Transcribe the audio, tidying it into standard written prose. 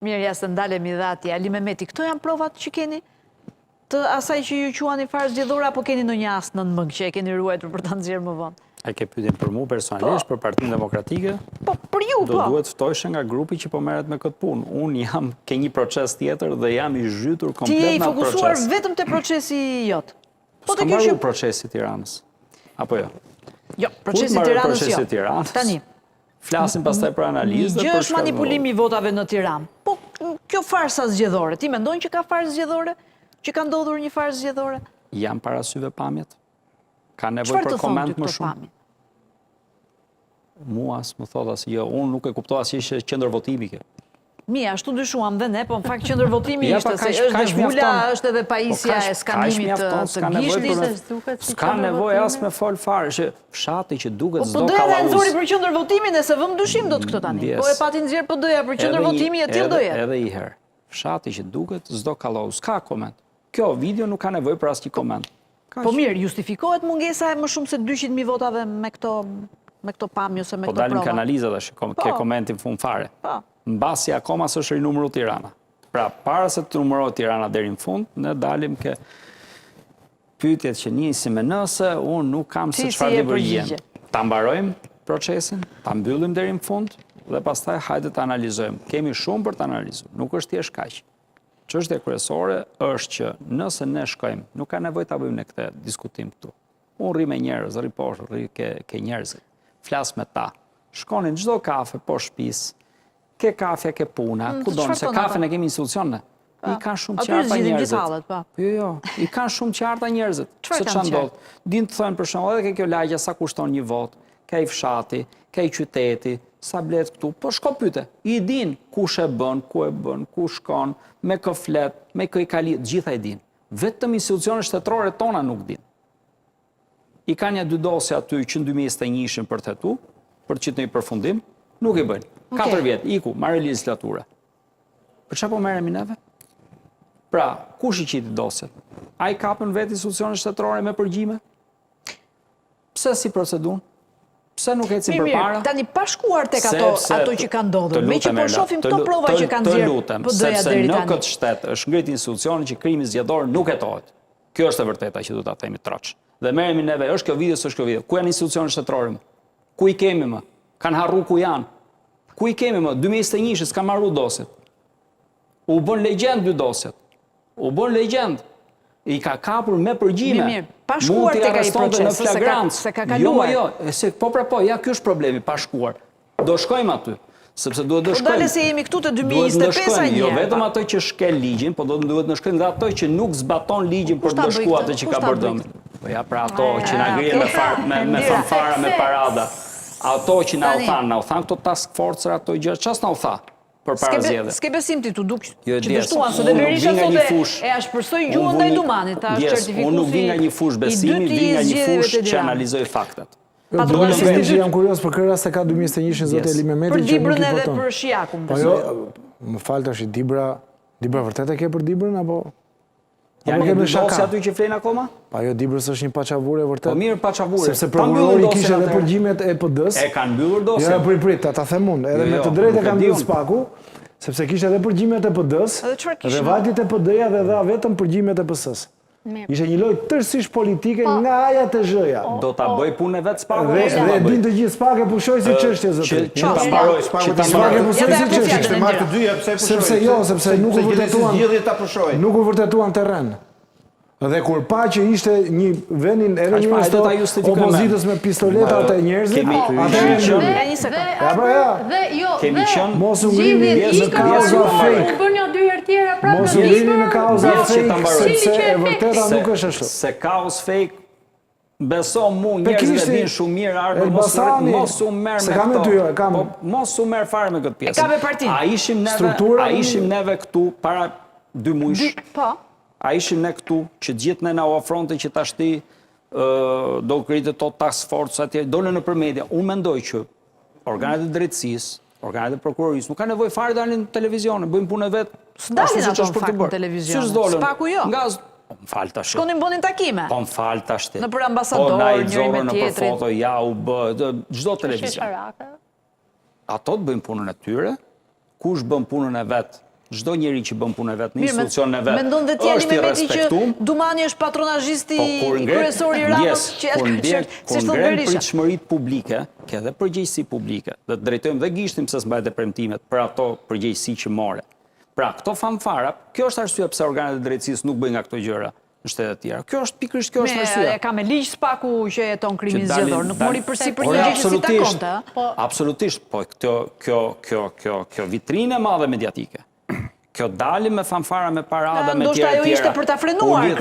Mirë, jasë të ndalemi dhe ati. Ali Mehmeti, këto janë provat që keni të asaj që ju quani farë zgjedhore, apo keni në një asë në mëngë që e keni ruajtur për të nxjerrë më vonë? E ke pyetjen për mu personalisht, për Partinë Demokratike? Po, për ju, po. Do duhet ftojshë nga grupi që po merret me këtë punë. Unë jam ke një proces tjetër dhe jam i zhytur komplet në Ti je proces. i fokusuar vetëm te procesi jot. Po të kishë procesi i Tiranës. Apo jo? Jo, procesi i Tiranës jo. Tani. Flasim pastaj për analizë. Gjë është manipulimi i votave në Tiranë. Po kjo farsa zgjedhore, ti mendon që ka farsë zgjedhore? Që ka ndodhur një farsë zgjedhore? Jam parasyve pamjet. Ka nevojë për koment më shumë. Mua as më thot as jo, unë nuk e kuptova si ishte qendër votimi kjo. Mi, ashtu dyshuam dhe ne, po në fakt qendër votimi ishte se është zhvula, është edhe pajisja e skanimit të gishtit. S'ka nevojë as me fol fare, që fshati që duket s'do kallahuz. Po doja të nxori për qendër votimin e se vëm dyshim do të këtë tani. Po e pati nxjerr PD-ja për qendër votimi e tillë do jetë. Edhe një herë. Fshati që duket s'do kallahuz. S'ka koment. Kjo video nuk ka nevojë për asnjë koment. Po mirë, justifikohet mungesa e më shumë se 200.000 votave me këto pamje ose me këto prova? Po dalim ka analiza dhe ke komentin fund fare. Mbasi akoma s'është rinumëruar Tirana. Pra, para se të numërohet Tirana deri në fund, ne dalim ke pyetjet që nisim me nëse, unë nuk kam se çfarë do bëjmë. Ta mbarojmë procesin, ta mbyllim deri në fund dhe pastaj hajde të analizojmë. Kemi shumë për të analizuar, nuk është thjesht kaq. Çështja kryesore është që nëse ne shkojmë, nuk ka nevojë ta bëjmë ne këtë diskutim këtu. Unë rri me njerëz, rri poshtë, rri ke njerëzit. Flas me ta. Shkonin çdo kafe poshtë shtëpisë. Ke kafja, ke puna, ku donë, se kafen e kemi institucione. I kanë shumë qarta njerëzit. Jo, i kanë shumë qarta njerëzit. Se ç'a ndodh? Din të thonë për shembull, edhe ke kjo lagja sa kushton një votë, ke i fshati, ke i qyteti, sa blet këtu, po shko pyete. I din kush e bën, ku e bën, ku shkon, me kë flet, me kë i kali, gjitha i din. Vetëm institucionet shtetërore tona nuk din. I kanë ja 2 dosje aty që në 2021 për të hetu, për të qitë një përfundim, nuk i bëjnë. 4 vjetë, iku, marrë legislatura. Për çfarë po merremi neve? Pra, kush i qiti dosjet? A i kapën vetë institucionet shtetërore me përgjime? Pse si procedurë? Pse nuk ecim përpara? Mirë, tani pa shkuar tek ato që kanë ndodhur, me që po shohim këto prova që kanë nxjerrë PD-ja deri tani. Në këtë shtet është ngrit institucioni që krimi zgjedhor nuk hetohet. Kjo është e vërteta që do ta themi troç. Dhe merremi neve, është kjo video, s'është kjo video. Ku janë institucionet shtetërore? Ku i kemi më? Kanë harru ku janë? Ku i kemi më? 2021 s'ka marru dosjet. U bën legjend 2 dosjet. U bën legjend. I ka kapur me përgjime. Mirë, pa shkuar tek ai proces, se ka kaluar. Jo, ja ky është problemi, pa shkuar. Do shkojmë aty. Sepse duhet të shkojmë. Po dalë se jemi këtu te 2025 një. Jo vetëm ato që shkel ligjin, po duhet të shkojmë dhe ato që nuk zbaton ligjin për të shkuar atë që ka bërë dëm. Po ja pra ato që na ngrihen me fanfara, me parada. Ato që na u than këto task force ato gjë, çfarë na u tha për para zgjedhjeve. S'ke besim ti tu duk që dështuan se Berisha thotë e ashpërsoi gjuhën ndaj Dumanit, ta është certifikuesi. Unë nuk vi nga një fushë besimi, vi nga një fushë që analizoj faktet. Jam kurioz për këtë rast se ka 2021 zoti Eli Mehmeti. Për Dibrën edhe për Shiakun. Po jo, më fal tash Dibra vërtet e ke për Dibrën apo? Janë në dosje aty që flen akoma? Pa jo, Dibrës është një paçavure vërtet. Po mirë, paçavure. Sepse prokurori kishte edhe përgjimet e PD-s. E kanë mbyllur dosjen. Jo, prit, ta them unë, edhe me të drejtë kanë mbyllur spaku, sepse kishte edhe përgjimet e PD-s. Dhe vajti te PD-ja dhe dha vetëm përgjimet e PS-s. Ishte një lojë tërësisht politike nga A-ja te Z-ja. Do ta bëj punën e vet spaku. Dhe din të gjithë spaku pushoi si çështje zoti. Që ta mbaroj spaku. Pushoi si çështje. Ishte marrë të dyja, pse pushoi? Sepse jo, sepse nuk u vërtetuan. Nuk u vërtetuan terren. Dhe kur pa që ishte një vendin edhe një opozitës me pistoleta të njerëzit, kemi qenë mos u ngrini në kauza fake. Mos u ngrini në kauza fake, sepse e vërteta nuk është ashtu. Se kaos fake, beso mu njerëzit e din shumë mirë ardhur, mos u merr me këto. Mos u merr fare me këtë pjesë. E ka me partinë. A ishim neve këtu para 2 muajsh. Po. A ishim ne këtu që gjithë ne na ofronte që tashti do kritet to task force atje, dole në media. Unë mendoj që organet e drejtësisë, organet e prokurorisë nuk ka nevojë fare dalin në televizion, bëjmë punën vet. S'dalin ato në televizion. Spaku jo. Më fal tash. Shkonin bënin takime. Po më fal tash. Në për ambasador, njëri me tjetrin. Foto, ja u bë, çdo televizion. Ato të bëjnë punën e tyre, kush bën punën e vet çdo njeri që bën punën e vet në institucionin e vet. Mendon dhe ti është i Mehmeti që respektuar. Dumani është patronazhisti kryesor i Ramës, që kur ngren pritshmëritë publike, ke edhe përgjegjësi publike. Do të drejtojmë dhe gishtin pse s'mbajtë premtimet për ato përgjegjësi që more. Pra, këto fanfara, kjo është arsye pse organet e drejtësisë nuk bëjnë nga këto gjëra në shtete të tjera. Kjo është pikërisht kjo është arsyeja. Ka me ligj SPAK-u që jeton krimin zgjedhor, nuk mori përsipër një gjë që si takonte, ha? Absolutisht, po kjo vitrinë e madhe mediatike. Kjo dalim me fanfara, me parada, me tjera. Ndoshta ajo ishte për ta frenuar krimin.